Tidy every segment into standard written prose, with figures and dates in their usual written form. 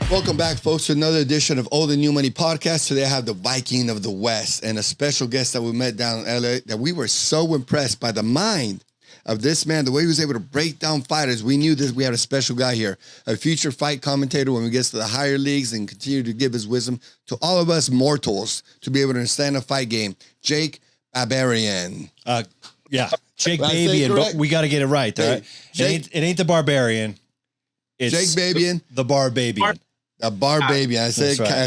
Welcome back, folks, to another edition of Old and New Money Podcast. Today I have the Viking of the West and a special guest that we met down in LA that we were so impressed by the mind of this man, the way he was able to break down fighters. We knew this. We had a special guy here, a future fight commentator when we get to the higher leagues and continue to give his wisdom to all of us mortals to be able to understand a fight game. Jake Babian. Yeah, Jake Babian, but we got to get it right. Hey, right? It ain't the Barbarian. It's Jake Babian. The Barbabian. A Barbabian. I said, right. I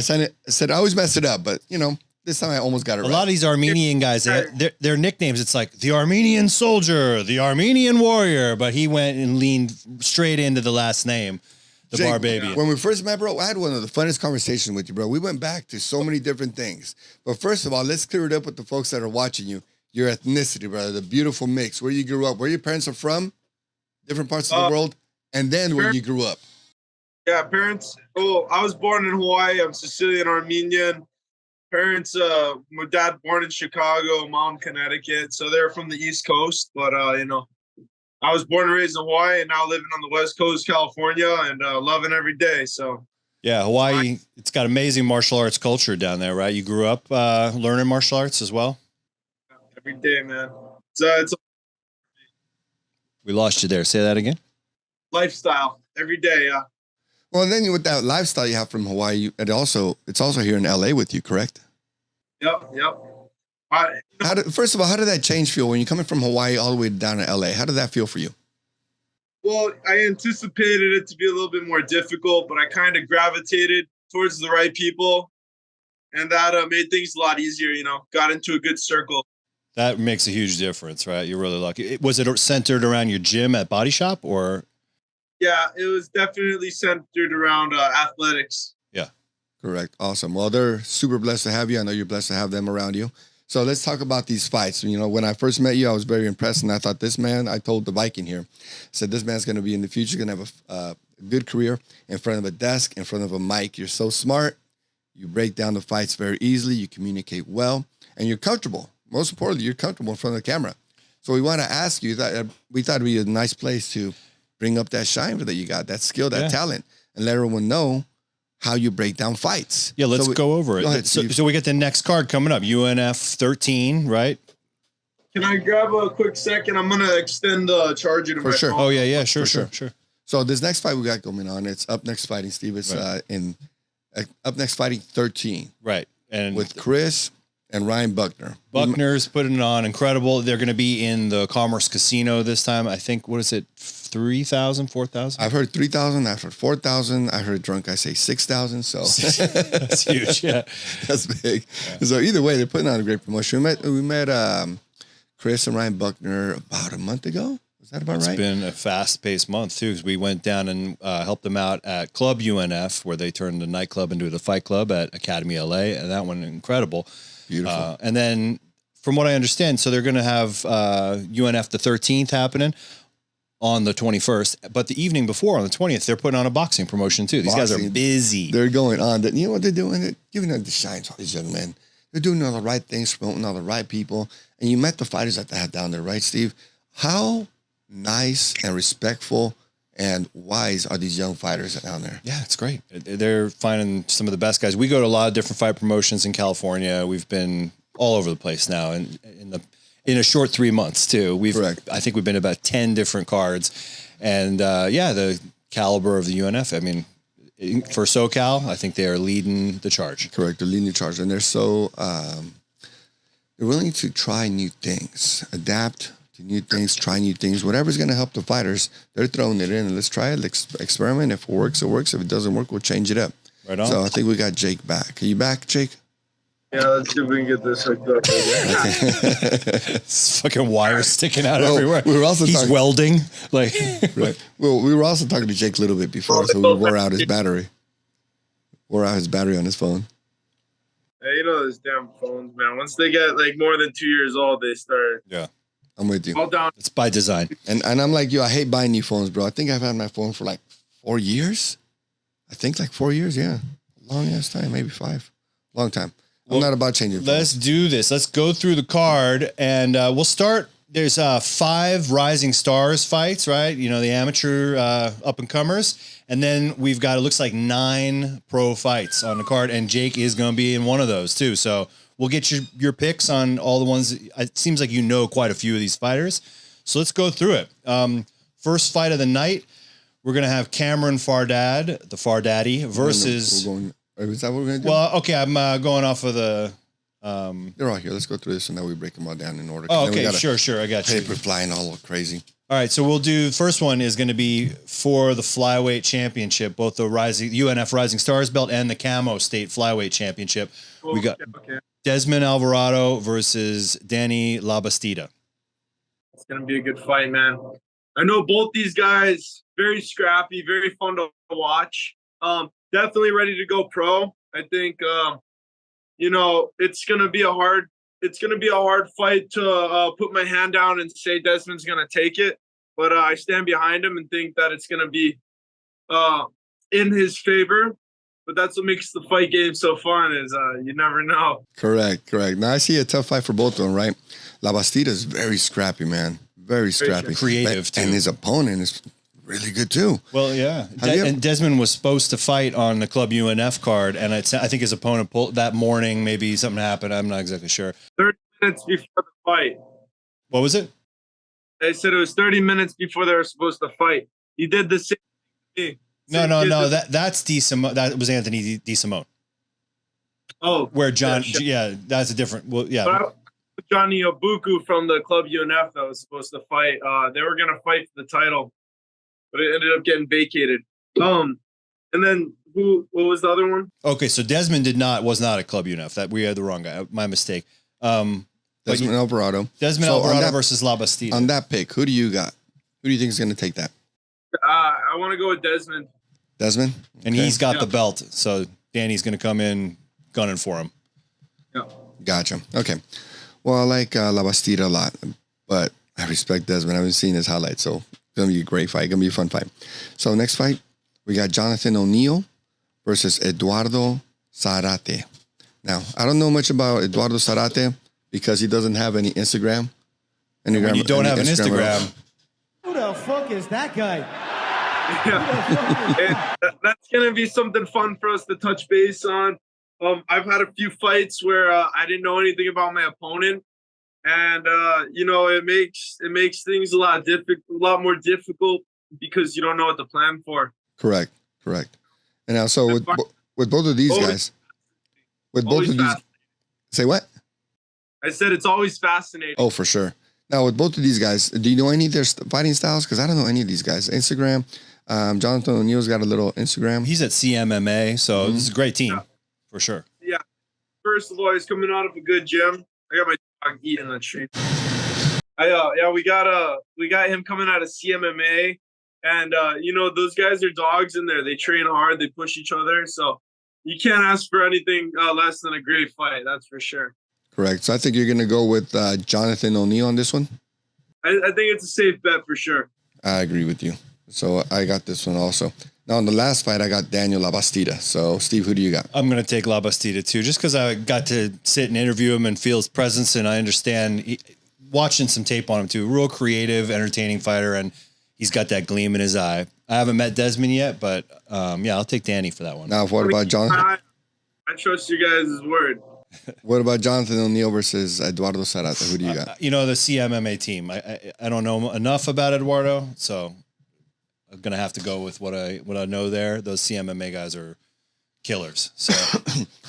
said, I always mess it up, but you know, this time I almost got it right. A lot of these Armenian guys, their nicknames, it's like the Armenian soldier, the Armenian warrior, but he went and leaned straight into the last name, the Jake, Barbabian. When we first met, bro, I had one of the funnest conversations with you, bro. We went back to so many different things. But first of all, let's clear it up with the folks that are watching you. Your ethnicity, brother, the beautiful mix, where you grew up, where your parents are from, different parts of the world, and then where you grew up. Yeah, parents. Oh, I was born in Hawaii. I'm Sicilian Armenian. Parents, my dad born in Chicago, mom Connecticut. So they're from the East Coast. But you know, I was born and raised in Hawaii, and now living on the West Coast, California, and loving every day. So yeah, Hawaii. It's got amazing martial arts culture down there, right? You grew up learning martial arts as well. Every day, man. We lost you there. Say that again. Lifestyle every day. Yeah. Well, and then with that lifestyle you have from Hawaii, it's also here in LA with you, correct? Yep. First of all, how did that change feel when you're coming from Hawaii all the way down to LA? How did that feel for you? Well, I anticipated it to be a little bit more difficult, but I kind of gravitated towards the right people, and that made things a lot easier. You know, got into a good circle. That makes a huge difference, right? You're really lucky. Was it centered around your gym at Body Shop, or? Yeah, it was definitely centered around athletics. Yeah. Correct. Awesome. Well, they're super blessed to have you. I know you're blessed to have them around you. So let's talk about these fights. You know, when I first met you, I was very impressed, and I thought this man, I told the Viking here, I said, this man's going to be in the future, going to have a good career in front of a desk, in front of a mic. You're so smart. You break down the fights very easily. You communicate well, and you're comfortable. Most importantly, you're comfortable in front of the camera. So we want to ask you that we thought it'd be a nice place to bring up that shine that you got, that skill, that talent, and let everyone know how you break down fights. Yeah, let's go over it. Go ahead, so we get the next card coming up, UNF 13, right? Can I grab a quick second? I'm going to extend the charger to my sure. phone. Oh, yeah, sure. So this next fight we got going on, it's Up Next Fighting, Steve. It's in Up Next Fighting 13. Right. And with Chris and Ryan Buckner. Buckner's putting it on. Incredible. They're going to be in the Commerce Casino this time. I think, what is it, 3,000, 4,000? I've heard 3,000. I've heard 4,000. I heard drunk. I say 6,000. So that's huge. Yeah. That's big. Yeah. So either way, they're putting on a great promotion. We met Chris and Ryan Buckner about a month ago. Is that about right? It's been a fast-paced month, too, because we went down and helped them out at Club UNF, where they turned the nightclub into the fight club at Academy LA, and that one incredible. Beautiful. And then, from what I understand, so they're going to have UNF the 13th happening on the 21st, but the evening before, on the 20th, they're putting on a boxing promotion, too. These guys are busy. They're going on. You know what they're doing? They're giving them the shine to all these young men. They're doing all the right things, promoting all the right people. And you met the fighters that they had down there, right, Steve? How nice and respectful and wise are these young fighters down there? Yeah, it's great. They're finding some of the best guys. We go to a lot of different fight promotions in California. We've been all over the place now, and in a short 3 months too. I think we've been to about 10 different cards, and the caliber of the UNF. I mean, for SoCal, I think they are leading the charge. Correct, they're leading the charge, and they're so they're willing to try new things, adapt to new things, try new things. Whatever's going to help the fighters, they're throwing it in. And let's try it. Let's experiment. If it works, it works. If it doesn't work, we'll change it up. Right on. So I think we got Jake back. Are you back, Jake? Yeah, let's see if we can get this hooked up. It's fucking wires sticking out everywhere. We were also He's welding. Like, right. Well, we were also talking to Jake a little bit before, so we wore out his battery. Wore out his battery on his phone. Hey, you know those damn phones, man. Once they get like more than 2 years old, they start. Yeah. I'm with you. All down. It's by design. And I'm like you. I hate buying new phones, bro. I think I've had my phone for like 4 years. I think like 4 years, yeah. Long ass time, maybe 5. Long time. I'm not about changing phones. Let's do this. Let's go through the card, and we'll start there's 5 Rising Stars fights, right? You know, the amateur up and comers. And then we've got, it looks like 9 pro fights on the card. And Jake is going to be in one of those too. So we'll get your picks on all the ones. It seems like you know quite a few of these fighters. So let's go through it. First fight of the night, we're going to have Cameron Fardad, the Fardaddy, versus... Is that what we're going to do? Well, okay, I'm going off of the... They're all here. Let's go through this and then we break them all down in order. Oh, okay, sure. I got you. Paper flying all crazy. All right, so we'll do, first one is going to be for the flyweight championship, both the UNF Rising Stars belt and the Camo State Flyweight Championship. We got Desmond Alvarado versus Danny Labastida. It's going to be a good fight, man. I know both these guys, very scrappy, very fun to watch. Definitely ready to go pro. I think, you know, it's going to be a hard fight to put my hand down and say Desmond's going to take it. But I stand behind him and think that it's going to be in his favor. But that's what makes the fight game so fun is you never know. Correct. Now, I see a tough fight for both of them, right? La Bastida is very scrappy, man. Very scrappy. Creative, too. And his opponent is really good, too. Well, yeah. And Desmond was supposed to fight on the Club UNF card, and I think his opponent pulled that morning. Maybe something happened. I'm not exactly sure. 30 minutes before the fight. What was it? They said it was 30 minutes before they were supposed to fight. He did the same thing. No. That's that was Anthony DeSimone. Oh, where John? Yeah, that's a different. Well, yeah. Johnny Obuku from the Club UNF that was supposed to fight. They were gonna fight for the title, but it ended up getting vacated. And then what was the other one? Okay, so Desmond was not at Club UNF. That we had the wrong guy. My mistake. Desmond Alvarado. Alvarado versus La Bastida. On that pick, who do you got? Who do you think is going to take that? I want to go with Desmond. Desmond? Okay. And he's got the belt, so Danny's going to come in gunning for him. Yeah. Gotcha. Okay. Well, I like La Bastida a lot, but I respect Desmond. I haven't seen his highlights, so it's going to be a great fight. Going to be a fun fight. So next fight, we got Jonathan O'Neill versus Eduardo Zarate. Now, I don't know much about Eduardo Zarate because he doesn't have any Instagram. When you don't have an Instagram. Who the fuck is that guy? Yeah. That's going to be something fun for us to touch base on. I've had a few fights where I didn't know anything about my opponent. And, you know, it makes things a lot more difficult because you don't know what to plan for. Correct. And now, so with both of these guys, say what? I said it's always fascinating. Oh, for sure. Now, with both of these guys, do you know any of their fighting styles? Because I don't know any of these guys. Instagram, Jonathan O'Neill's got a little Instagram. He's at CMMA, so this is a great team, for sure. Yeah. First of all, he's coming out of a good gym. I got my dog eating on the street. We got him coming out of CMMA. And, you know, those guys are dogs in there. They train hard. They push each other. So you can't ask for anything less than a great fight. That's for sure. Correct. So I think you're going to go with Jonathan O'Neill on this one? I think it's a safe bet for sure. I agree with you. So I got this one also. Now, in the last fight, I got Daniel Labastida. So, Steve, who do you got? I'm going to take Labastida, too, just because I got to sit and interview him and feel his presence, and I understand watching some tape on him, too. Real creative, entertaining fighter, and he's got that gleam in his eye. I haven't met Desmond yet, but, yeah, I'll take Danny for that one. Now, what about Jonathan? I trust you guys' word. What about Jonathan O'Neill versus Eduardo Zarate? Who do you got? You know, the CMMA team. I don't know enough about Eduardo, so I'm gonna have to go with what I know there. Those CMMA guys are killers. So,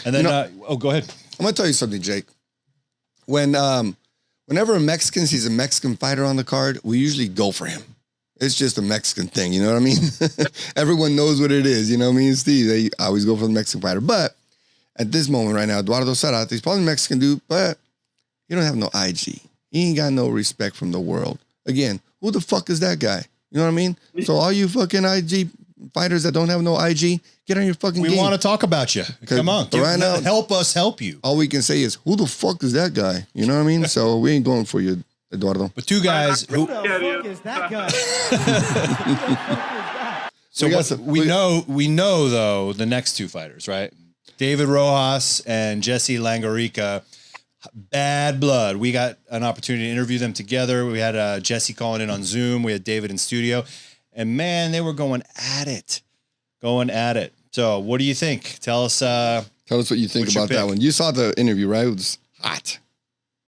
and then go ahead. I'm gonna tell you something, Jake. Whenever a Mexican sees a Mexican fighter on the card, we usually go for him. It's just a Mexican thing, you know what I mean? Everyone knows what it is, you know what I mean? Steve, they always go for the Mexican fighter, but at this moment right now, Eduardo Zarate, he's probably a Mexican dude, but he don't have no IG. He ain't got no respect from the world. Again, who the fuck is that guy? You know what I mean? So all you fucking IG fighters that don't have no IG, get on your fucking game. We want to talk about you. Come on. Help us help you. All we can say is, who the fuck is that guy? You know what I mean? So we ain't going for you, Eduardo. But two guys who the fuck is that guy? So we know though the next two fighters, right? David Rojas and Jesse Langarica. Bad blood. We got an opportunity to interview them together. We had Jesse calling in on Zoom. We had David in studio, and man, they were going at it. So what do you think? Tell us what you think about that one. You saw the interview, right? It was hot.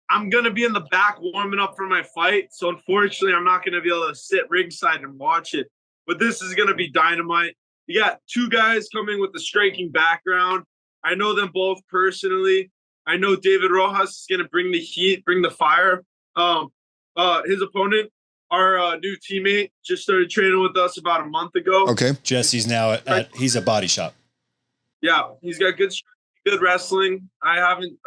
I'm going to be in the back warming up for my fight. So unfortunately, I'm not going to be able to sit ringside and watch it. But this is going to be dynamite. You got two guys coming with a striking background. I know them both personally. I know David Rojas is going to bring the heat, bring the fire. His opponent, our new teammate, just started training with us about a month ago. Okay. Jesse's now he's a body shop. Yeah, he's got good wrestling. I haven't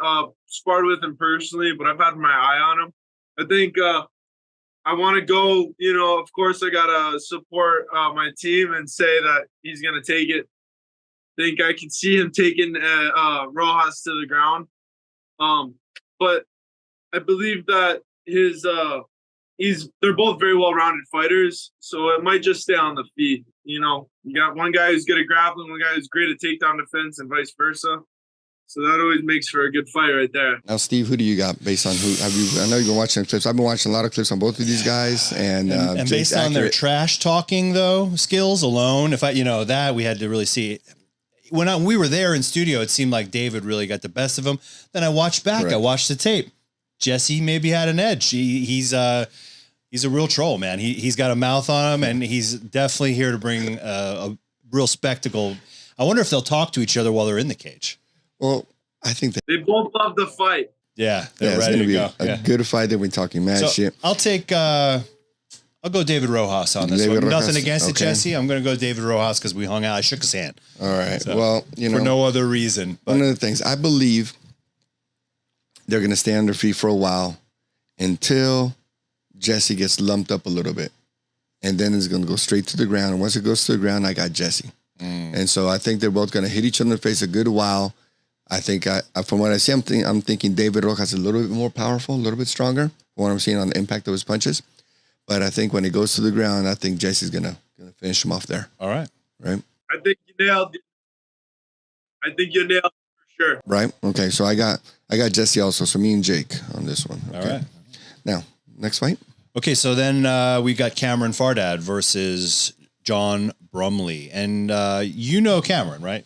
sparred with him personally, but I've had my eye on him. I think I want to go, of course I got to support my team and say that he's going to take it. I think I can see him taking Rojas to the ground. But I believe that they're both very well-rounded fighters, so it might just stay on the feet. You got one guy who's good at grappling, one guy who's great at takedown defense, and vice versa. So that always makes for a good fight right there. Now, Steve, who do you got based on who? I know you've been watching clips. I've been watching a lot of clips on both of these guys, and based on their trash talking skills alone, if that we had to really see. When we were there in studio, it seemed like David really got the best of him. Then I watched back. Right. I watched the tape. Jesse maybe had an edge. He's a real troll, man. He's got a mouth on him, and he's definitely here to bring a real spectacle. I wonder if they'll talk to each other while they're in the cage. Well, I think they both love the fight. Yeah, they're ready to go. A good fight. They've been talking mad shit. I'll take. I'll go David Rojas on this one. Nothing against it, Jesse. I'm going to go David Rojas because we hung out. I shook his hand. All right. So, well, for no other reason. But one of the things I believe they're going to stay on their feet for a while until Jesse gets lumped up a little bit, and then it's going to go straight to the ground. And once it goes to the ground, I got Jesse. And so I think they're both going to hit each other in the face a good while. I think from what I see, I'm thinking David Rojas is a little bit more powerful, a little bit stronger. From what I'm seeing on the impact of his punches. But I think when it goes to the ground, I think Jesse's gonna finish him off there. All right. Right. I think you nailed it for sure. Right. Okay. So I got Jesse also. So me and Jake on this one. Okay? All right. Now, next fight. Okay. So then we got Cameron Fardad versus John Brumley, and Cameron, right?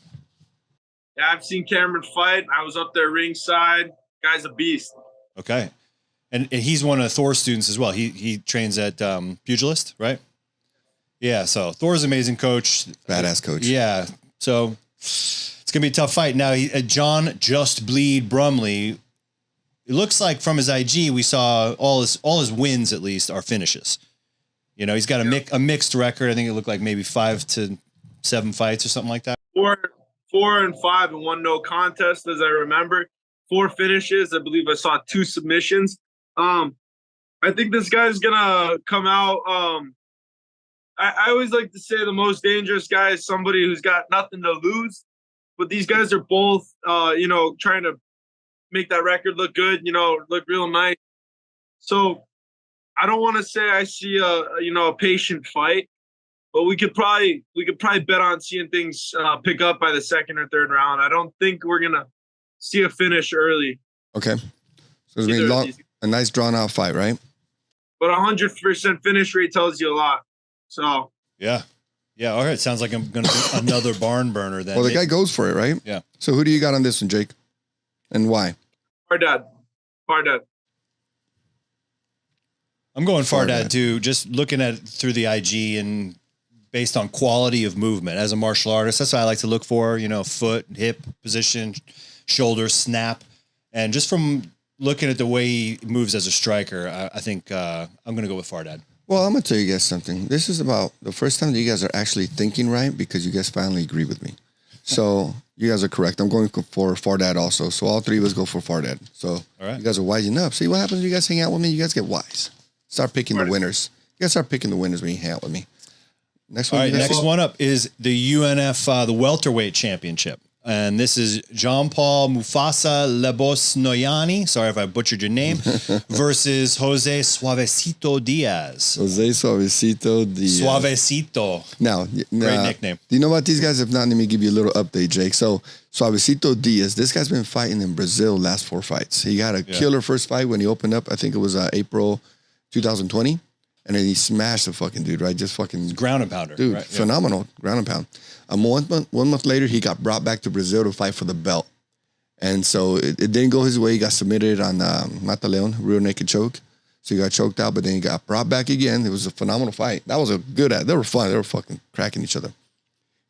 Yeah, I've seen Cameron fight. I was up there ringside. Guy's a beast. Okay. And he's one of Thor's students as well. He trains at Pugilist, right? Yeah, so Thor's amazing coach. Badass coach. Yeah. So it's going to be a tough fight. Now, John Just Bleed Brumley, it looks like from his IG, we saw all his wins, at least, are finishes. He's got a mixed record. I think it looked like maybe 5 to 7 fights or something like that. 4 and 5 and 1 no contest, as I remember. 4 finishes. I believe I saw 2 submissions. I think this guy's gonna come out. I always like to say the most dangerous guy is somebody who's got nothing to lose. But these guys are both, trying to make that record look good. Look real nice. So I don't want to say I see a patient fight, but we could probably bet on seeing things pick up by the 2nd or 3rd round. I don't think we're gonna see a finish early. Okay, so it's been a nice drawn out fight, right? But 100% finish rate tells you a lot. So yeah. All right, sounds like I'm gonna be another barn burner then. Well, the guy goes for it, right? Yeah. So who do you got on this one, Jake, and why? Fardad. I'm going Fardad too. Just looking at it through the IG and based on quality of movement as a martial artist, that's what I like to look for. Foot, hip position, shoulder, snap, and just from looking at the way he moves as a striker, I think I'm going to go with Fardad. Well, I'm going to tell you guys something. This is about the first time that you guys are actually thinking right because you guys finally agree with me. So you guys are correct. I'm going for Fardad also. So all 3 of us go for Fardad. So all right. You guys are wising up. See what happens when you guys hang out with me? You guys get wise. Start picking the winners. You guys start picking the winners when you hang out with me. Next one. All right, next one up is the UNF, the welterweight championship. And this is Jean-Paul Mufasa Lebosnoyani. Sorry if I butchered your name. Versus Jose Suavecito Diaz. Jose Suavecito Diaz. Suavecito. Now, great nickname. Do you know about these guys? If not, let me give you a little update, Jake. So Suavecito Diaz, this guy's been fighting in Brazil last 4 fights. He got a killer first fight when he opened up. I think it was April 2020. And then he smashed the fucking dude, right? Just fucking ground and pounder. Dude, right? phenomenal ground and pound. 1 month later, he got brought back to Brazil to fight for the belt. And so it didn't go his way. He got submitted on Mata Leon, rear naked choke. So he got choked out, but then he got brought back again. It was a phenomenal fight. That was a good, they were fun. They were fucking cracking each other.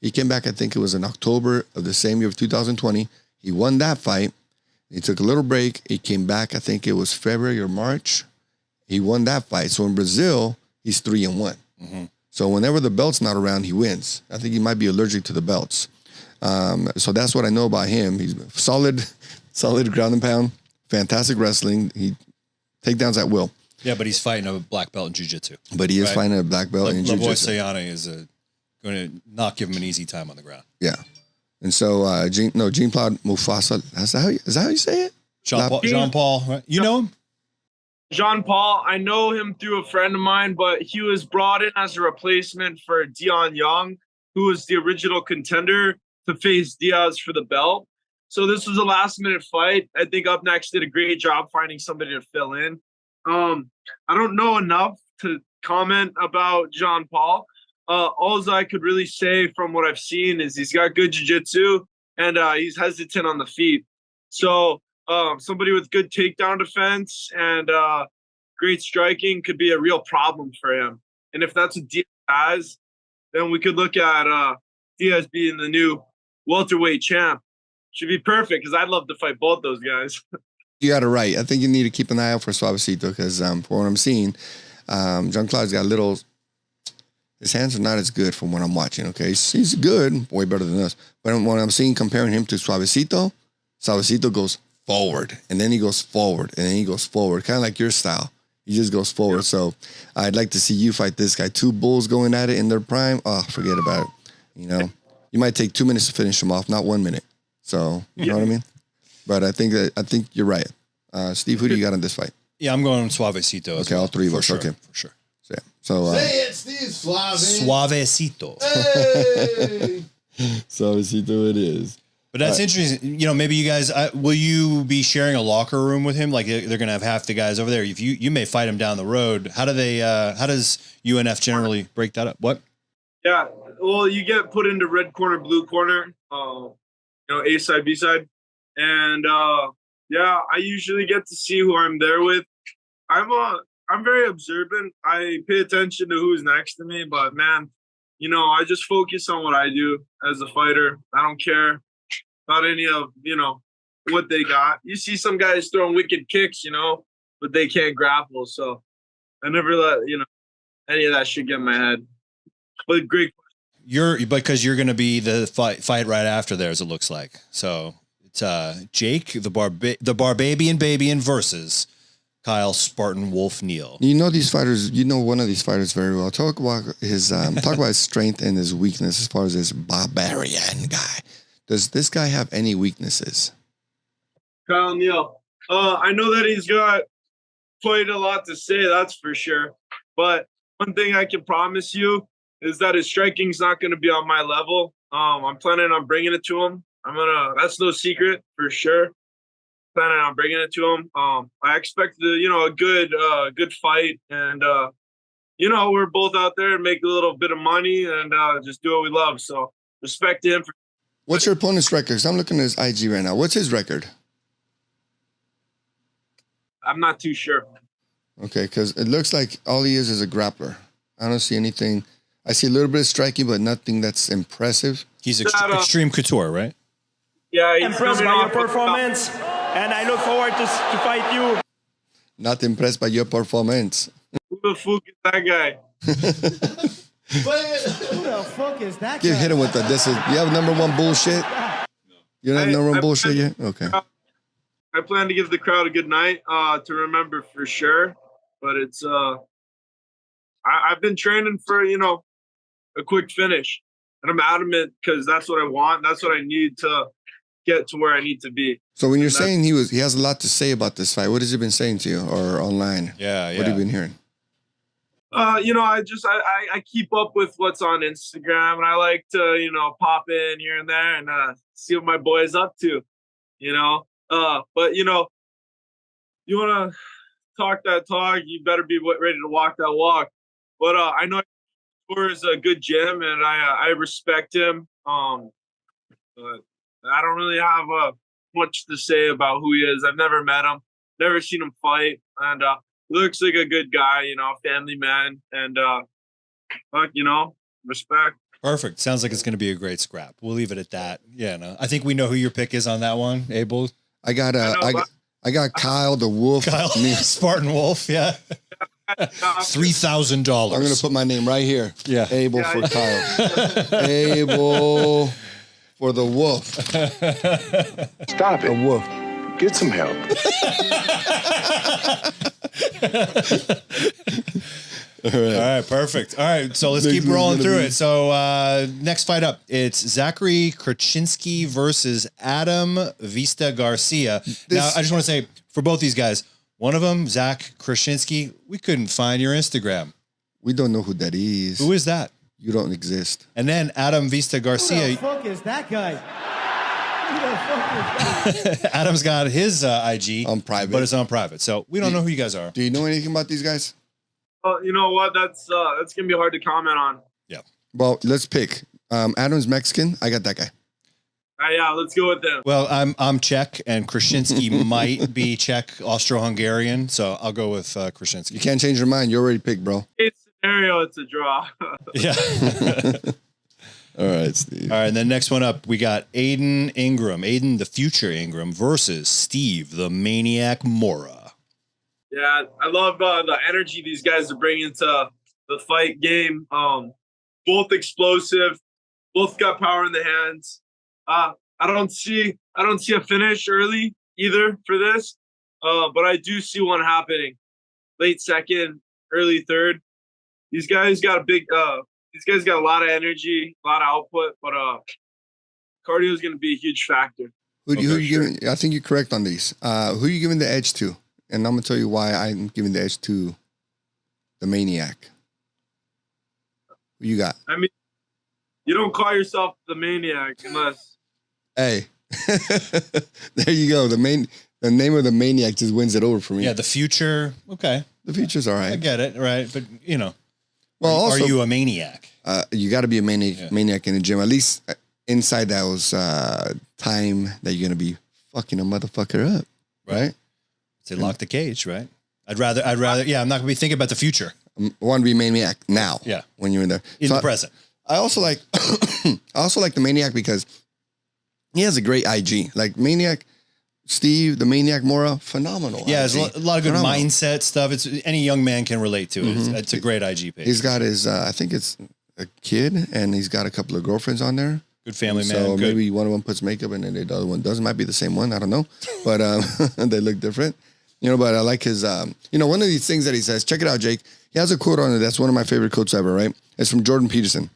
He came back, I think it was in October of the same year of 2020. He won that fight. He took a little break. He came back, I think it was February or March. He won that fight. So in Brazil, he's 3-1. Mm-hmm. So whenever the belt's not around, he wins. I think he might be allergic to the belts. So that's what I know about him. He's solid ground and pound, fantastic wrestling. He takedowns at will. Yeah, but he's fighting a black belt in jiu-jitsu. But he is fighting a black belt in jiu-jitsu. Sayane is going to not give him an easy time on the ground. Yeah. And so Jean-Claude Mufasa, is that how you say it? Jean-Paul, right? You know him? Jean-Paul, I know him through a friend of mine, but he was brought in as a replacement for Dion Young, who was the original contender to face Diaz for the belt. So this was a last-minute fight. I think Up Next did a great job finding somebody to fill in. I don't know enough to comment about Jean-Paul. All I could really say from what I've seen is he's got good jiu-jitsu and he's hesitant on the feet. So somebody with good takedown defense and great striking could be a real problem for him. And if that's what Diaz has, then we could look at Diaz being the new welterweight champ. Should be perfect because I'd love to fight both those guys. You got it right. I think you need to keep an eye out for Suavecito because for what I'm seeing, Jean-Claude's got his hands are not as good from what I'm watching, okay? He's good, way better than us. But when I'm seeing, comparing him to Suavecito goes forward, and then he goes forward, and then he goes forward, kind of like your style. He just goes forward. Yeah. So I'd like to see you fight this guy. 2 bulls going at it in their prime. Oh, forget about it. You know, you might take 2 minutes to finish them off, not 1 minute. So you know what I mean? But I think you're right. Steve, who do you got in this fight? Yeah, I'm going Suavecito. Okay, all 3 of us. Okay, for sure. So say it, Steve. Suavecito. Hey! Suavecito it is. But that's interesting. You know, maybe you guys, will you be sharing a locker room with him? Like they're going to have half the guys over there. If you may fight him down the road. How does UNF generally break that up? What? Yeah, well, you get put into red corner, blue corner, A side, B side. And I usually get to see who I'm there with. I'm very observant. I pay attention to who's next to me, but man, I just focus on what I do as a fighter. I don't care about any of, what they got. You see some guys throwing wicked kicks, but they can't grapple. So I never let, any of that shit get in my head. But great. Because you're going to be the fight right after theirs, it looks like. So it's Jake, the Babian versus Kyle Spartan Wolf Neal. You know these fighters. You know one of these fighters very well. Talk about his strength and his weakness as far as this Barbarian guy. Does this guy have any weaknesses? Kyle Neal. I know that he's got quite a lot to say. That's for sure. But one thing I can promise you is that his striking's not going to be on my level. I'm planning on bringing it to him. That's no secret for sure. Planning on bringing it to him. I expect a good fight, and we're both out there and make a little bit of money and just do what we love. So respect to him. What's your opponent's record? 'Cause I'm looking at his IG right now. What's his record? I'm not too sure. Okay, because it looks like all he is a grappler. I don't see anything. I see a little bit of striking, but nothing that's impressive. He's extreme couture, right? Yeah, he's impressed by your performance, and I look forward to fight you. Not impressed by your performance. Who the fuck is that guy? Who the fuck is that guy? Hit him with that. You have number 1 bullshit? You don't have number 1 bullshit yet? Okay. I plan to give the crowd a good night to remember for sure. But it's I've been training for, a quick finish. and I'm adamant because that's what I want. That's what I need to get to where I need to be. So when you're saying he has a lot to say about this fight, what has he been saying to you or online? Yeah. What have you been hearing? You know, I keep up with what's on Instagram, and I like to, you know, pop in here and there and see what my boy's up to, you know. But you know, you want to talk that talk, you better be ready to walk that walk. But I know is a good gym, and I respect him. But I don't really have much to say about who he is. I've never met him, never seen him fight, and he looks like a good guy, you know, family man, and you know, respect. Perfect. Sounds like it's going to be a great scrap. We'll leave it at that. Yeah, no, I think we know who your pick is on that one, Abel. I got Kyle the Wolf. Kyle, Spartan Wolf, yeah. $3,000. I'm gonna put my name right here. Yeah, Abel for Kyle. Abel for the Wolf. Stop it. The Wolf. Get some help. All right, perfect. All right, so let's keep rolling through it. So next fight up, it's Zachary Krasinski versus Adam Vista Garcia. Now, I just want to say, for both these guys, one of them, Zach Krasinski, we couldn't find your Instagram. We don't know who that is. Who is that? You don't exist. And then Adam Vista Garcia. Who the fuck is that guy? Who the fuck is that? Adam's got his IG on private, but it's on private. So we don't know who you guys are. Do you know anything about these guys? You know what? That's gonna be hard to comment on. Yeah. Well, let's pick. Adam's Mexican. I got that guy. Yeah, let's go with them. Well, I'm Czech, and Krasinski might be Czech, Austro-Hungarian, so I'll go with Krasinski. You can't change your mind. You already picked, bro. It's scenario. It's a draw. Yeah. All right, Steve. All right, and then next one up, we got Aiden Ingram, Aiden the Future Ingram versus Steve the Maniac Mora. Yeah, I love the energy these guys are bringing to the fight game. Both explosive, both got power in the hands. I don't see a finish early either for this, but I do see one happening late second, early third. These guys got a lot of energy, a lot of output, but cardio is going to be a huge factor. Who you giving? I think you're correct on these. Who are you giving the edge to? And I'm gonna tell you why I'm giving the edge to the Maniac. Who you got? I mean, you don't call yourself the Maniac unless. Hey, there you go. The name of the Maniac just wins it over for me. Yeah, the Future. Okay, the Future's all right. I get it, right? But you know, well, also, are you a maniac? You got to be a maniac in the gym. At least inside those time that you're gonna be fucking a motherfucker up, right? To lock the cage, right? I'd rather. Yeah, I'm not gonna be thinking about the future. I want to be maniac now. Yeah, when you're in there, in the present. I also like the Maniac because he has a great IG. Like Maniac, Steve, the Maniac Mora, phenomenal. Yeah, IG. there's a lot of good mindset stuff. It's any young man can relate to. Mm-hmm. It's a great IG page. He's got his, I think it's a kid, and he's got a couple of girlfriends on there. Good family man. So good. maybe one of them puts makeup, and then the other one doesn't. Might be the same one. I don't know, but they look different. You know, but I like his. One of these things that he says. Check it out, Jake. He has a quote on it. That's one of my favorite quotes ever. Right? It's from Jordan Peterson.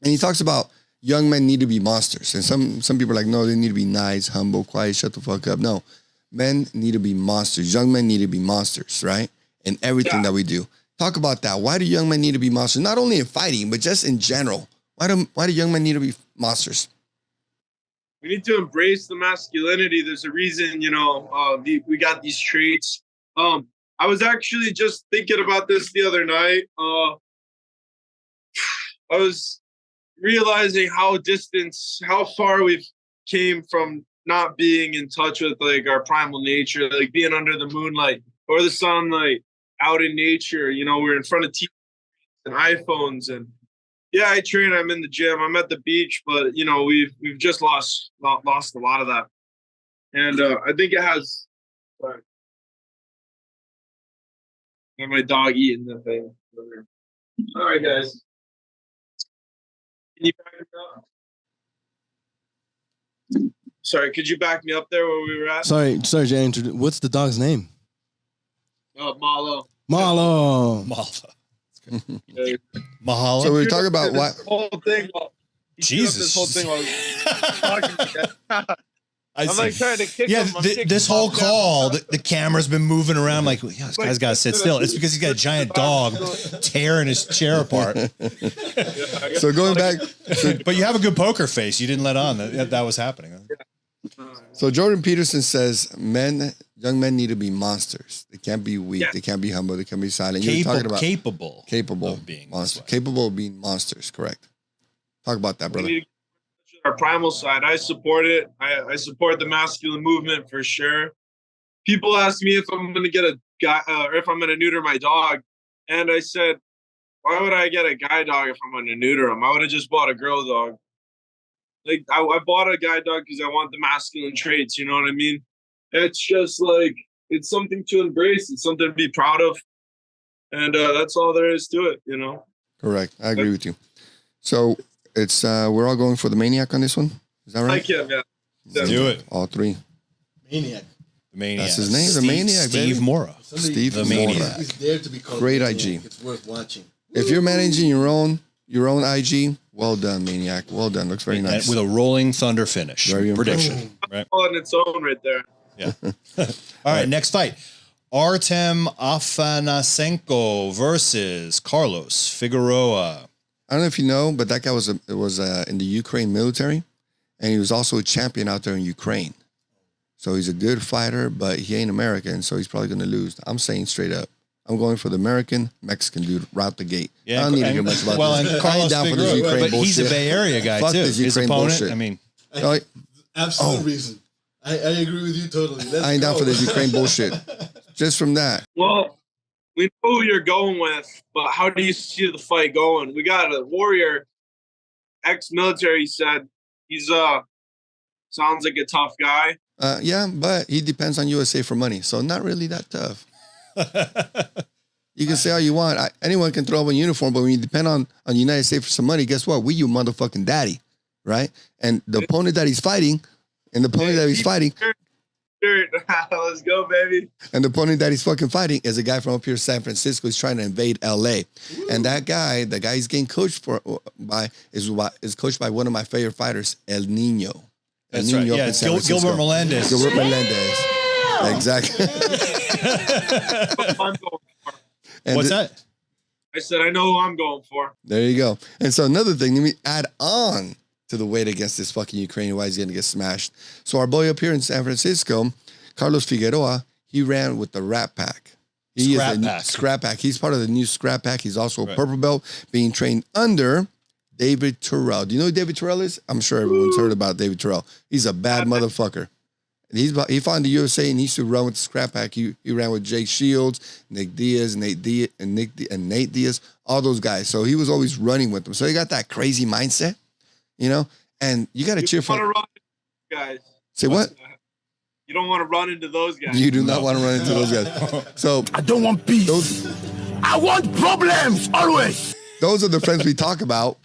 And he talks about young men need to be monsters. And some people are like, no, they need to be nice, humble, quiet, shut the fuck up. No, men need to be monsters. Young men need to be monsters, right? In everything that we do. Talk about that. Why do young men need to be monsters? Not only in fighting, but just in general. Why do young men need to be monsters? We need to embrace the masculinity. There's a reason, we got these traits. I was actually just thinking about this the other night. I was realizing how far we've came from not being in touch with like our primal nature, like being under the moonlight or the sunlight out in nature. We're in front of TVs and iPhones, and yeah, I train. I'm in the gym. I'm at the beach, but we've just lost a lot of that, and I think it has. Sorry. And my dog eating the thing. All right, guys. Can you back me up? Sorry, could you back me up there where we were at? Sorry, James. What's the dog's name? Malo. Marlo. Mahalo. So we talk about what whole thing. He screwed up this whole thing while talking to me. I'm like trying to kick him. This whole call, the camera's been moving around. I'm like, yeah, this guy's got to sit still. It's because he's got a giant dog tearing his chair apart. So going back, but you have a good poker face. You didn't let on that was happening. So Jordan Peterson says young men need to be monsters. They can't be weak. They can't be humble. They can't be silent. You're talking about capable of being monsters. Capable of being monsters. Correct. Talk about that, brother. Our primal side, I support it. I support the masculine movement for sure. People ask me if I'm going to get a guy or if I'm going to neuter my dog, and I said, why would I get a guy dog if I'm going to neuter him? I would have just bought a girl dog. Like I bought a guy dog because I want the masculine traits. You know what I mean? It's just like it's something to embrace. It's something to be proud of, and that's all there is to it. You know. Correct. I agree with you. So. It's we're all going for the Maniac on this one. Is that right? Yeah. Do it. All three. Maniac. The Maniac. That's his name. The Maniac. Steve baby. Mora. Steve the Mora. Maniac. He's there to be called Great Maniac. IG. It's worth watching. If you're managing your own IG, well done, Maniac. Well done. Looks very nice. With a rolling thunder finish. Very prediction. Right. On its own, right there. Yeah. All right. Next fight. Artem Afanasenko versus Carlos Figueroa. I don't know if you know, but that guy was in the Ukraine military, and he was also a champion out there in Ukraine. So he's a good fighter, but he ain't American, so he's probably going to lose. I'm saying straight up, I'm going for the Mexican dude right the gate. Yeah, I don't need to hear much about this. And Carlos down for this Figueroa, Ukraine but bullshit. he's a Bay Area guy Fuck too. this His Ukraine opponent. bullshit. I mean, Absolute reason. I agree with you totally. I ain't down for this Ukraine bullshit. Just from that. Well, we know who you're going with, but how do you see the fight going? We got a warrior, ex-military, said he's sounds like a tough guy. Yeah, but he depends on USA for money, so not really that tough. You can say all you want. Anyone can throw up a uniform, but when you depend on United States for some money, guess what? We you motherfucking daddy, right? And the opponent that he's fighting, Let's go, baby. And the opponent that he's fucking fighting is a guy from up here, San Francisco. He's trying to invade LA. Woo. And that guy, the guy he's getting coached by is coached by one of my favorite fighters, El Nino. That's right. Yeah, Gilbert Melendez. Gilbert Melendez. Exactly. What's that? I said, I know who I'm going for. There you go. And so another thing, let me add on to the weight against this fucking Ukrainian, why he's going to get smashed. So our boy up here in San Francisco, Carlos Figueroa, he ran with the Rat Pack. Scrap Pack. He's part of the new Scrap Pack. He's also a purple belt being trained under David Terrell. Do you know who David Terrell is? I'm sure everyone's heard about David Terrell. He's a bad motherfucker. And he fought in the USA and he used to run with the Scrap Pack. He ran with Jake Shields, Nate Diaz, all those guys. So he was always running with them. So he got that crazy mindset, you know? And you got to cheer for run guys. Say what? You don't want to run into those guys. You do not want to run into those guys. So I don't want peace. I want problems always. Those are the friends we talk about.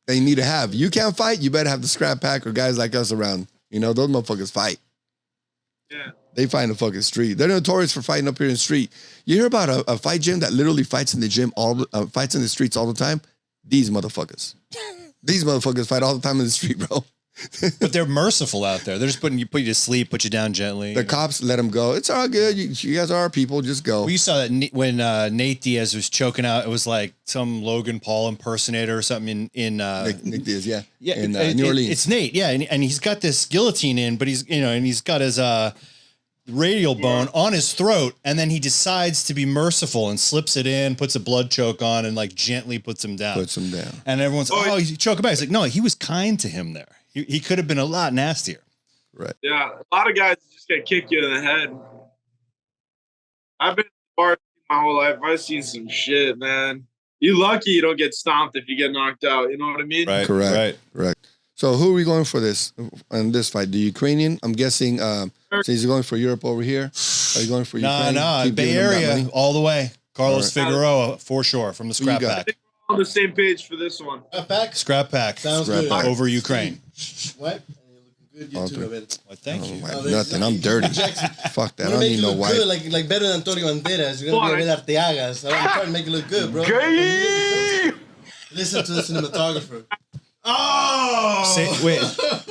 They need to have. You can't fight, you better have the Scrap Pack or guys like us around. You know, those motherfuckers fight. Yeah. They fight in the fucking street. They're notorious for fighting up here in the street. You hear about a fight gym that literally fights in the gym, fights in the streets all the time? These motherfuckers. These motherfuckers fight all the time in the street, bro. But they're merciful out there. They're just put you to sleep, put you down gently. The cops let them go. It's all good. You guys are our people. Just go. Well, you saw that when Nate Diaz was choking out. It was like some Logan Paul impersonator or something in Nick Diaz, yeah, in New Orleans. It's Nate, yeah, and he's got this guillotine in, but he's got his radial bone on his throat, and then he decides to be merciful and slips it in, puts a blood choke on, and like gently puts him down. And everyone's he choked him back. He's like, no, he was kind to him there. He could have been a lot nastier. Right. Yeah. A lot of guys just gonna kick you in the head. I've been in bars my whole life. I've seen some shit, man. You lucky you don't get stomped if you get knocked out. You know what I mean? Right. Correct. So who are we going for in this fight? The Ukrainian? I'm guessing since he's going for Europe over here. Are you going for Ukraine? No, Bay Area all the way. Carlos Figueroa for sure from the Scrap Pack. On the same page for this one. Scrap Pack. Sounds good. Over Ukraine. What? You're looking good, you too, man. Well, thank you. Nothing. I'm dirty. Fuck that. I don't need no white. Good, like better than Antonio Banderas. You're gonna be with Arteagas. I'm trying to make it look good, bro. Listen to the cinematographer. Oh! Wait.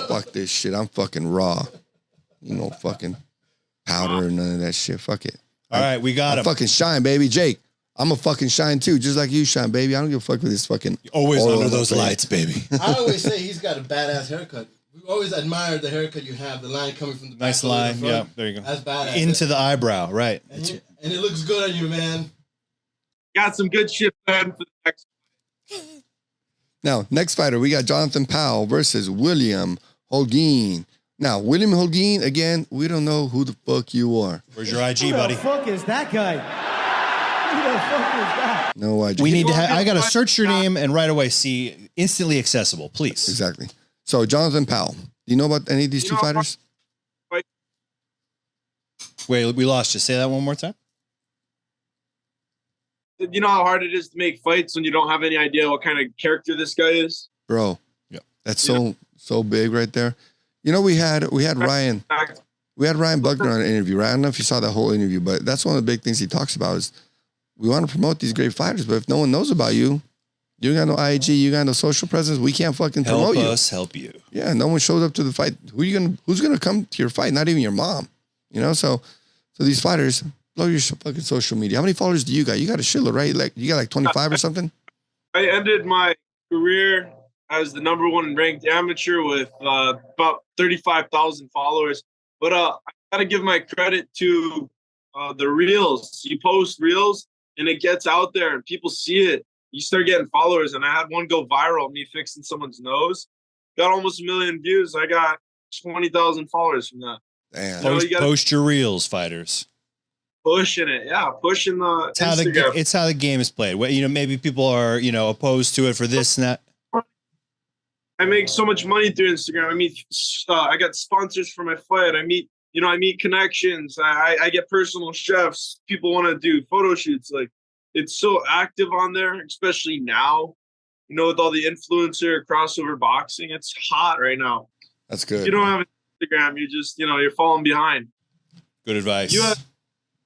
Fuck this shit. I'm fucking raw. You know, fucking powder and none of that shit. Fuck it. All right, we got him. Fucking shine, baby. Jake, I'm a fucking shine too, just like you shine, baby. I don't give a fuck with this fucking Always oil under on my those face. lights, baby. I always say he's got a badass haircut. We always admired the haircut you have, the line coming from the back. Nice over the line. front. Yeah, there you go. That's badass. Into the eyebrow, right. and it looks good on you, man. Got some good shit planned for the next. Now, next fighter, we got Jonathan Powell versus William Holguin. Now, William Holguin, again, we don't know who the fuck you are. Where's your IG, Who buddy? the fuck is that guy? Who the fuck is that? No IG. We need to I got to search your name and right away see instantly accessible, please. Exactly. So, Jonathan Powell. Do you know about any of these two fighters? Wait, we lost you. Say that one more time. You know how hard it is to make fights when you don't have any idea what kind of character this guy is? Bro. Yeah. That's so big right there. You know, we had Ryan Buckner on an interview, right? I don't know if you saw that whole interview, but that's one of the big things he talks about is we want to promote these great fighters, but if no one knows about you, you got no IG, you got no social presence, we can't fucking promote Help us help you. Yeah, no one shows up to the fight. Who's gonna come to your fight? Not even your mom. You know, so these fighters, blow your fucking social media. How many followers do you got? You got a shitload, right? Like you got like 25 or something? I ended my career as the #1 ranked amateur with about 35,000 followers. But I gotta give my credit to the reels. You post reels and it gets out there and people see it. You start getting followers, and I had one go viral, me fixing someone's nose. Got almost 1 million views. I got 20,000 followers from that. Damn. Post your reels, fighters. Pushing it, yeah, pushing the Instagram. It's how the game is played. You know, maybe people are opposed to it for this and that. I make so much money through Instagram. I got sponsors for my fight. I meet connections. I get personal chefs. People want to do photo shoots. Like, it's so active on there, especially now. You know, with all the influencer crossover boxing, it's hot right now. That's good. If you don't have Instagram, you just, you're falling behind. Good advice.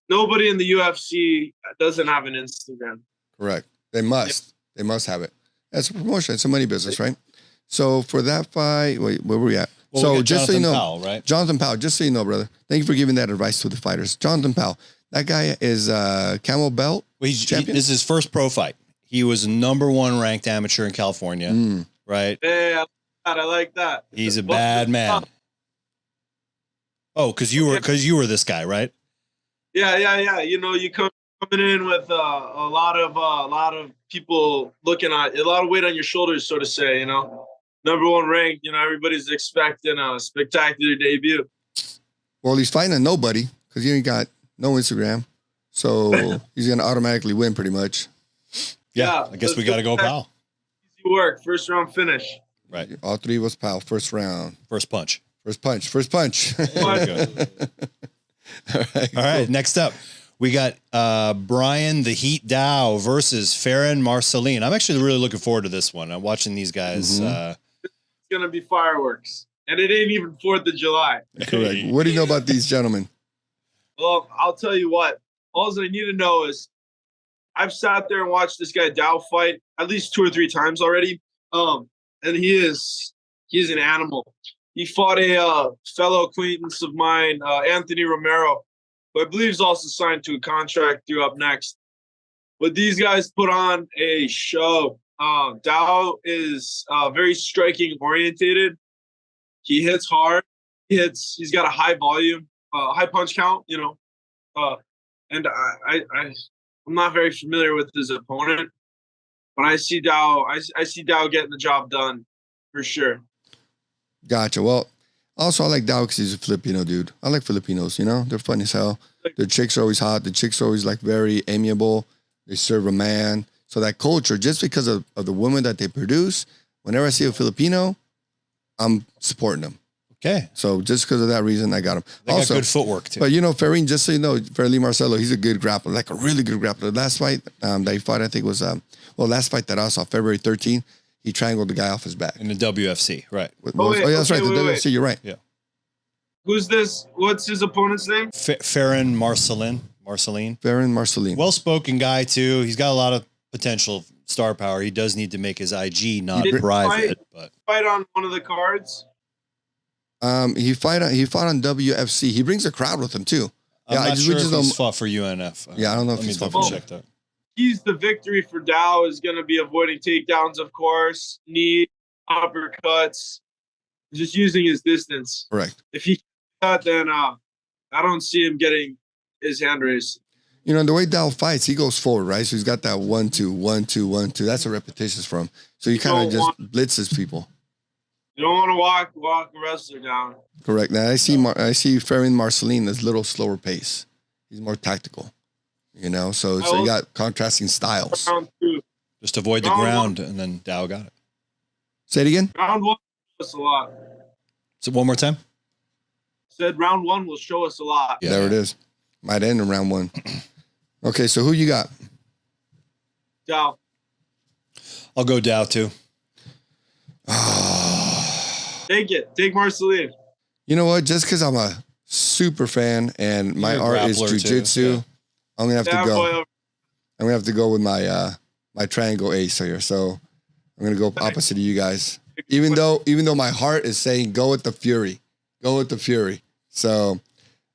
Nobody in the UFC doesn't have an Instagram. Correct. They must. They must have it. That's a promotion. It's a money business, right? So for that fight, wait, where were we at? Well, so we got just so you know, Powell, right? Jonathan Powell, just so you know, brother, thank you for giving that advice to the fighters. Jonathan Powell, that guy is Camel Belt champion. This is his first pro fight. He was #1 ranked amateur in California, right? Hey, I like that. He's a bad man. Oh, because you were this guy, right? Yeah. You know, you coming in with a lot of people looking at a lot of weight on your shoulders, so to say. You know, #1 ranked. You know, everybody's expecting a spectacular debut. Well, he's fighting a nobody because he ain't got no Instagram, so he's gonna automatically win pretty much. Yeah, I guess we got to go Powell. Easy work, first round finish. Right. All three of us, Powell, first round. First punch. First punch. All right, next up, we got Brian the Heat Dow versus Farron Marceline. I'm actually really looking forward to this one. I'm watching these guys. It's going to be fireworks. And it ain't even 4th of July. Correct. What do you know about these gentlemen? Well, I'll tell you what. All I need to know is I've sat there and watched this guy Dow fight at least 2 or 3 times already. And he's an animal. He fought a fellow acquaintance of mine, Anthony Romero, who I believe is also signed to a contract through Up Next. But these guys put on a show. Dow is very striking orientated. He hits hard. He's got a high volume, high punch count, and I'm not very familiar with his opponent, but I see Dow getting the job done for sure. Gotcha. Well, also I like Dow because he's a Filipino dude. I like Filipinos, they're funny as hell. Their chicks are always hot. The chicks are always like very amiable. They serve a man. So that culture, just because of the women that they produce, whenever I see a Filipino, I'm supporting them. Okay. So just because of that reason, I got him. They also got good footwork too. But Farine, just so you know, Fairleigh Marcelo, he's a good grappler, like a really good grappler. Last fight that he fought, I think was last fight that I saw, February 13th, he triangled the guy off his back. In the WFC, right. That's right, the WFC, you're right. Yeah. Who's this? What's his opponent's name? Farron Marceline. Farron Marceline. Well-spoken guy too. He's got a lot of potential star power. He does need to make his IG not did private, but fight on one of the cards. He fought on WFC. He brings a crowd with him too. I'm Yeah, not sure we just if he's don't. fought for UNF. Yeah, I don't know if Let me he's fought double for check that. He's the victory for Dow is going to be avoiding takedowns, of course, knee, uppercuts, just using his distance. Correct. If he that, then I don't see him getting his hand raised. You know, the way Dow fights, he goes forward, right? So he's got that 1-2, 1-2, 1-2. That's a repetitions from. So he kind of just blitzes people. You don't want to walk the wrestler down. Correct. Now I see Ferrin Marceline is a little slower pace. He's more tactical. You know, so you got contrasting styles. Round two. Just avoid the ground, and then Dow got it. Say it again. Round one will show us a lot. So one more time. Said round one will show us a lot. Yeah. There it is. Might end in round one. Okay, so who you got? Dow. I'll go Dow too. Take it. Take Marceline. You know what? Just because I'm a super fan and my You're a art is grappler, too. jujitsu, Yeah. I'm gonna have to Yeah, go. boy, I'm gonna have to go with my my triangle ace here. So I'm gonna go opposite of you guys. Even though my heart is saying go with the Fury. Go with the Fury. So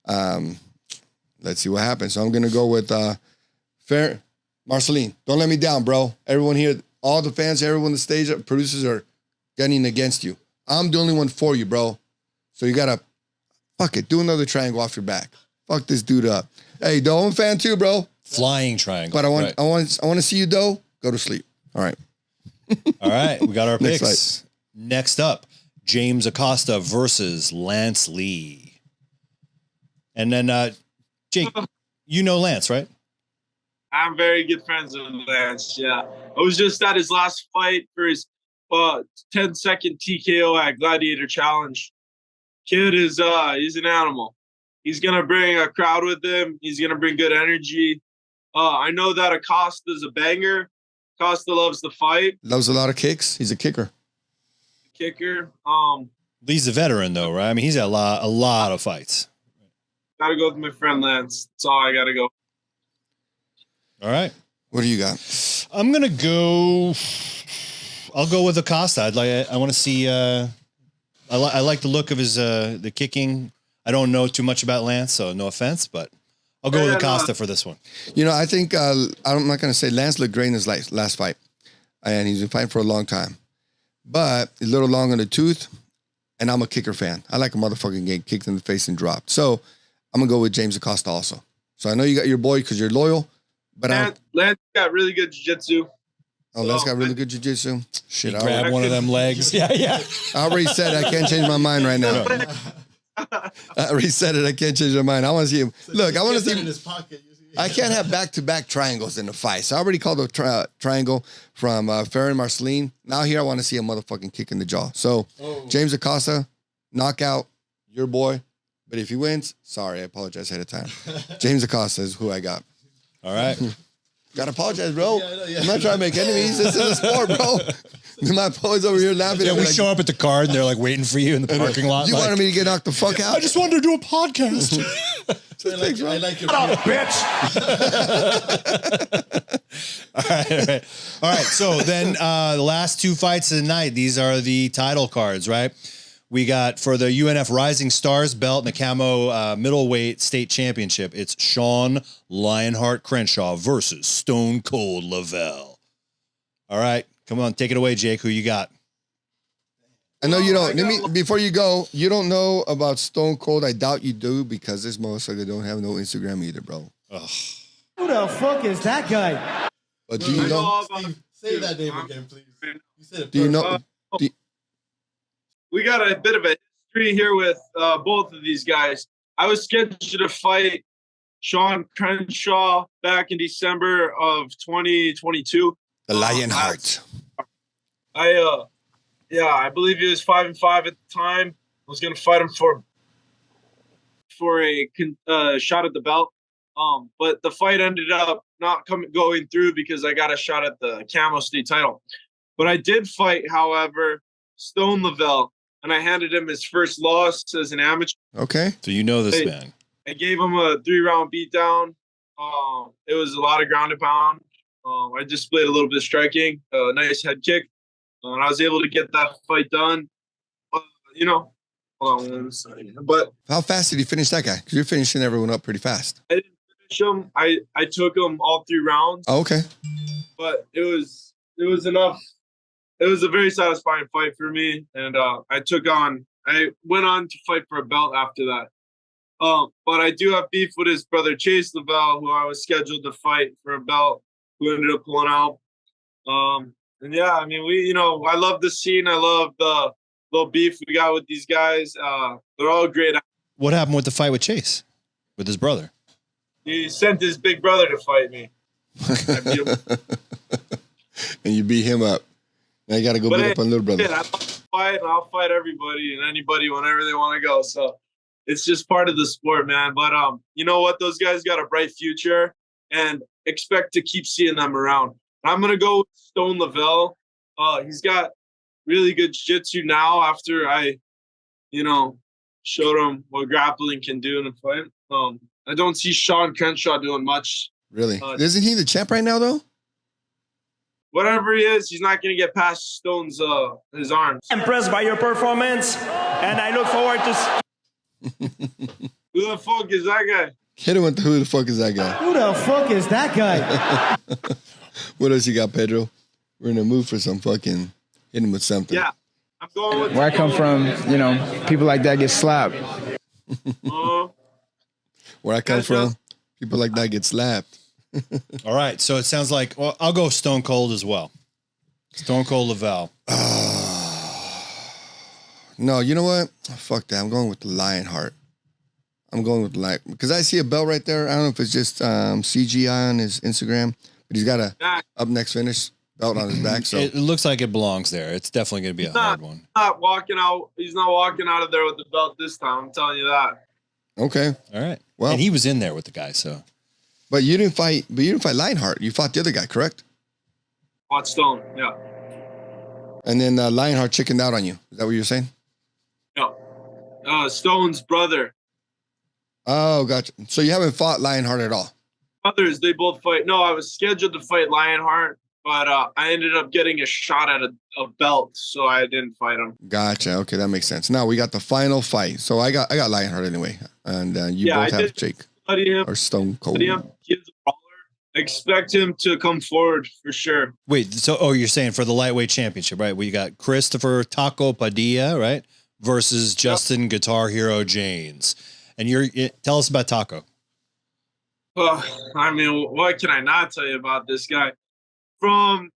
let's see what happens. So I'm gonna go with Marceline. Don't let me down, bro. Everyone here, all the fans, everyone on the stage, producers are gunning against you. I'm the only one for you, bro. So you gotta fuck it. Do another triangle off your back. Fuck this dude up. Hey, Doe, I'm a fan too, bro. Flying triangle. But I want to see you, Doe. Go to sleep. All right. All right, we got our Next picks. Next up, James Acosta versus Lance Lee. And then, Jake, you know Lance, right? I'm very good friends with Lance. Yeah. I was just at his last fight for his 10-second TKO at Gladiator Challenge. Kid is he's an animal. He's gonna bring a crowd with him. He's gonna bring good energy. I know that Acosta's a banger. Acosta loves to fight. Loves a lot of kicks. He's a kicker. Kicker. Lee's a veteran, though, right? I mean, he's had a lot of fights. Gotta go with my friend Lance. That's all I gotta go. All right. What do you got? I'm gonna go. I'll go with Acosta. I want to see. I like the look of his the kicking. I don't know too much about Lance, so no offense, but I'll go with Acosta for this one. You know, I think I'm not going to say Lance looked great in his last fight, and he's been fighting for a long time, but a little long on the tooth. And I'm a kicker fan. I like a motherfucking getting kicked in the face and dropped. So I'm gonna go with James Acosta also. So I know you got your boy because you're loyal, but Lance got really good jiu-jitsu. Oh, Lance got really good jiu-jitsu. Shit, Grab one of them legs. Yeah. I already said I can't change my mind right now. I already said it. I can't change my mind. I want to see him. Look, I want to see in him. his pocket. I can't have back-to-back triangles in the fight. So I already called a triangle from Ferrin Marceline. Now here I want to see a motherfucking kick in the jaw. So James Acosta, knockout, your boy. But if he wins, sorry, I apologize ahead of time. James Acosta is who I got. All right. Gotta apologize, bro. Yeah. I'm not trying to make enemies. This is a sport, bro. My boys over here laughing. Yeah, at me we like, show up at the card and they're like waiting for you in the parking lot. You like, wanted me to get knocked the fuck out? I just wanted to do a podcast. I like your bitch. All right. So then the last two fights of the night, these are the title cards, right? We got for the UNF Rising Stars belt and the camo middleweight state championship. It's Sean Lionheart Crenshaw versus Stone Cold Lavelle. All right. Come on. Take it away, Jake. Who you got? I know you don't. Before you go, you don't know about Stone Cold. I doubt you do because this motherfucker don't have no Instagram either, bro. Ugh. Who the fuck is that guy? But do you know? Say that name again, please. You said it Do you perfect. know? We got a bit of a history here with both of these guys. I was scheduled to fight Sean Crenshaw back in December of 2022. The Lionheart. I believe he was 5-5 at the time. I was gonna fight him for a shot at the belt. But the fight ended up not going through because I got a shot at the Camo State title. But I did fight, however, Stone Lavelle, and I handed him his first loss as an amateur. Okay. So you know this man. I gave him a 3-round beatdown. It was a lot of ground and pound. I displayed a little bit of striking, nice head kick, and I was able to get that fight done. You know, but How fast did you finish that guy? Because you're finishing everyone up pretty fast. I didn't finish him. I took him all 3 rounds. Oh, okay. But it was enough. It was a very satisfying fight for me, and I went on to fight for a belt after that. But I do have beef with his brother Chase Lavelle, who I was scheduled to fight for a belt, who ended up pulling out. And yeah, I mean, I love the scene. I love the little beef we got with these guys. They're all great. What happened with the fight with Chase, with his brother? He sent his big brother to fight me. I beat him. And you beat him up. Now you got to go beat up on little brother. I love to fight, and I'll fight everybody and anybody whenever they want to go. So it's just part of the sport, man. But you know what? Those guys got a bright future, and expect to keep seeing them around. I'm gonna go with Stone Lavelle. He's got really good jiu-jitsu now after I, showed him what grappling can do in a fight. I don't see Sean Crenshaw doing much. Really? Isn't he the champ right now, though? Whatever he is, he's not going to get past Stone's his arms. Impressed by your performance, and I look forward to. Who the fuck is that guy? Hit him with the who the fuck is that guy? Who the fuck is that guy? What else you got, Pedro? We're in the mood for some fucking hit him with something. Yeah. I'm going with Where I come from, people like that get slapped. Where I come from, people like that get slapped. All right. So it sounds like, well, I'll go Stone Cold as well. Stone Cold Lavelle. No, you know what? Fuck that. I'm going with the Lionheart. I'm going with because I see a belt right there. I don't know if it's just CGI on his Instagram, but he's got a up next finish belt on his back. So it looks like it belongs there. It's definitely going to be a hard one. He's not walking out of there with the belt this time. I'm telling you that. Okay. All right. Well, and he was in there with the guy, so. But you didn't fight Lionheart. You fought the other guy, correct? Fought Stone, yeah. And then Lionheart chickened out on you. Is that what you're saying? No. Stone's brother. Oh, gotcha. So you haven't fought Lionheart at all? Brothers, they both fight. No, I was scheduled to fight Lionheart, but I ended up getting a shot at a belt, so I didn't fight him. Gotcha. Okay, that makes sense. Now we got the final fight. So I got Lionheart anyway, and you both have Jake or Stone Cold. He's a brawler. Expect him to come forward for sure. Wait, so you're saying for the lightweight championship, right? We got Christopher Taco Padilla, right, versus Justin Guitar Hero Janes, and tell us about Taco. I mean, what can I not tell you about this guy? From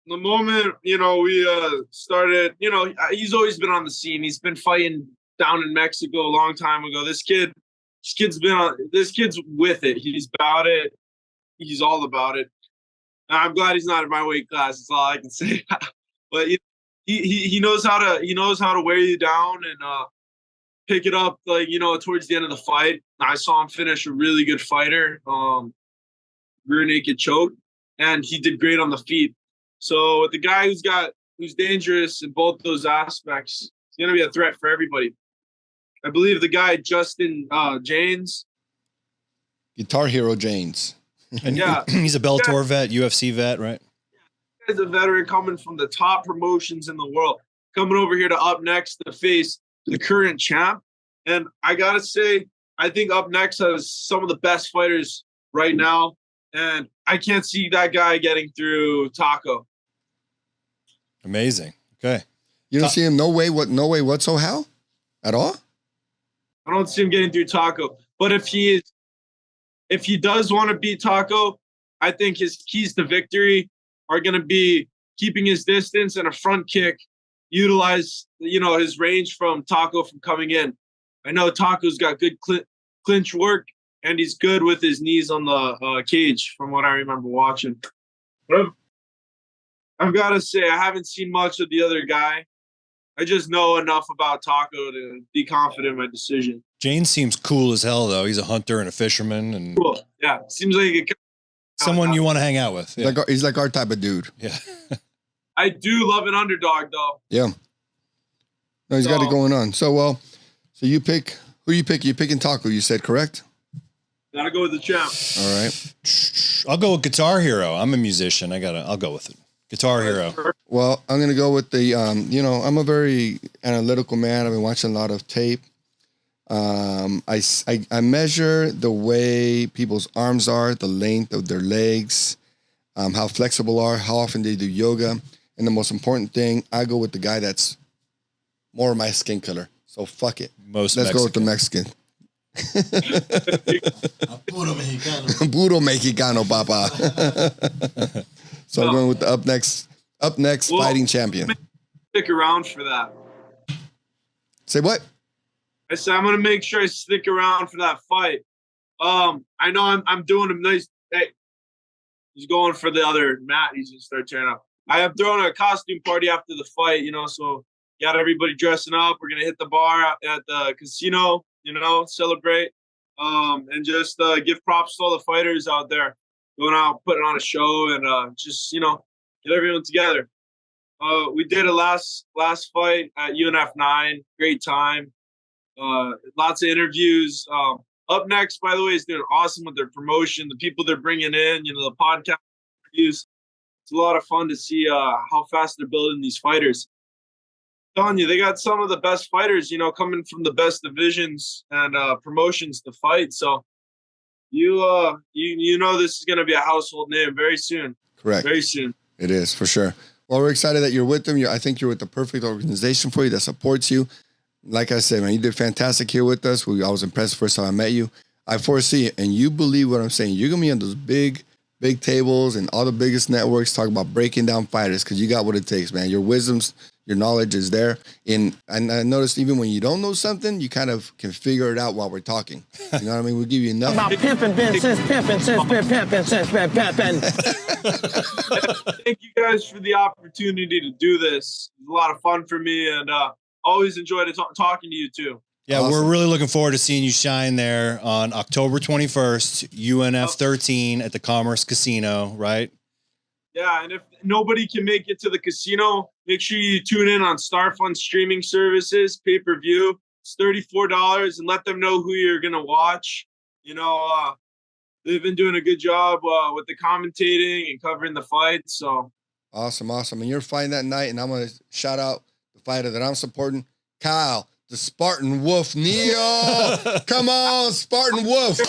the moment, we started, he's always been on the scene. He's been fighting down in Mexico a long time ago. This kid's with it. He's about it. He's all about it. I'm glad he's not in my weight class. That's all I can say. But he knows how to wear you down and pick it up towards the end of the fight. I saw him finish a really good fighter, rear naked choke, and he did great on the feet. So with the guy who's dangerous in both those aspects, he's gonna be a threat for everybody. I believe the guy Justin Janes, Guitar Hero Janes. And yeah, he's a Bellator vet, UFC vet, right? He's a veteran coming from the top promotions in the world, coming over here to Up Next to face the current champ. And I gotta say, I think Up Next has some of the best fighters right now, and I can't see that guy getting through Taco. Amazing. Okay. You don't see him no way whatsoever at all? I don't see him getting through Taco. But if he does want to beat Taco, I think his keys to victory are going to be keeping his distance and a front kick, utilize, his range from Taco from coming in. I know Taco's got good clinch work, and he's good with his knees on the cage from what I remember watching. But I've got to say, I haven't seen much of the other guy. I just know enough about Taco to be confident in my decision. James seems cool as hell, though. He's a hunter and a fisherman, and cool. Yeah, seems like someone you want to hang out with. Yeah. He's like our type of dude. Yeah. I do love an underdog, though. Yeah. No, he's got it going on. So you pick who you pick. You picking Taco? You said correct. Gotta go with the champ. All right. I'll go with Guitar Hero. I'm a musician. I'll go with it. Guitar Hero. Well, I'm gonna go with the. You know, I'm a very analytical man. I've been watching a lot of tape. I measure the way people's arms are, the length of their legs, how flexible are, how often they do yoga, and the most important thing, I go with the guy that's more of my skin color. So fuck it. Let's go with the Mexican. Puro mexicano. Puro mexicano, papa. So I'm going with the up next fighting champion. Stick around for that. Say what? I said I'm gonna make sure I stick around for that fight. I know I'm doing a nice. Hey, he's going for the other mat. He's gonna start tearing up. I am throwing a costume party after the fight. You know, so got everybody dressing up. We're gonna hit the bar at the casino. You know, celebrate, and just give props to all the fighters out there going out, putting on a show, and just get everyone together. We did a last fight at UNF 9. Great time. Lots of interviews. Up next, by the way, is doing awesome with their promotion. The people they're bringing in, the podcast interviews. It's a lot of fun to see how fast they're building these fighters. I'm telling you, they got some of the best fighters, coming from the best divisions and promotions to fight. So you know this is going to be a household name very soon. Correct. Very soon. It is, for sure. Well, we're excited that you're with them. I think you're with the perfect organization for you that supports you. Like I said, man, you did fantastic here with us. I was impressed the first time I met you. I foresee it, and you believe what I'm saying. You're going to be on those big tables and all the biggest networks talking about breaking down fighters because you got what it takes, man. Your wisdoms, your knowledge is there. And I noticed even when you don't know something, you kind of can figure it out while we're talking. You know what I mean? We'll give you enough. About pimping, pimping. Thank you guys for the opportunity to do this. It was a lot of fun for me, and always enjoyed talking to you too. Yeah, awesome. We're really looking forward to seeing you shine there on October 21st, UNF 13 at the Commerce Casino, right? Yeah, and if nobody can make it to the casino, make sure you tune in on Star Fun streaming services, pay-per-view. It's $34, and let them know who you're going to watch. They've been doing a good job with the commentating and covering the fights. So Awesome. And you're fighting that night, and I'm going to shout out the fighter that I'm supporting, Kyle, the Spartan Wolf Neo. Come on, Spartan Wolf.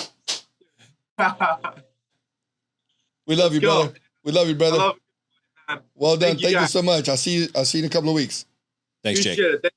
We love you, brother. We love you, brother. I love you, man. Well done. Thank you guys. so much. I'll see you in a couple of weeks. Thanks, Appreciate Jake. it.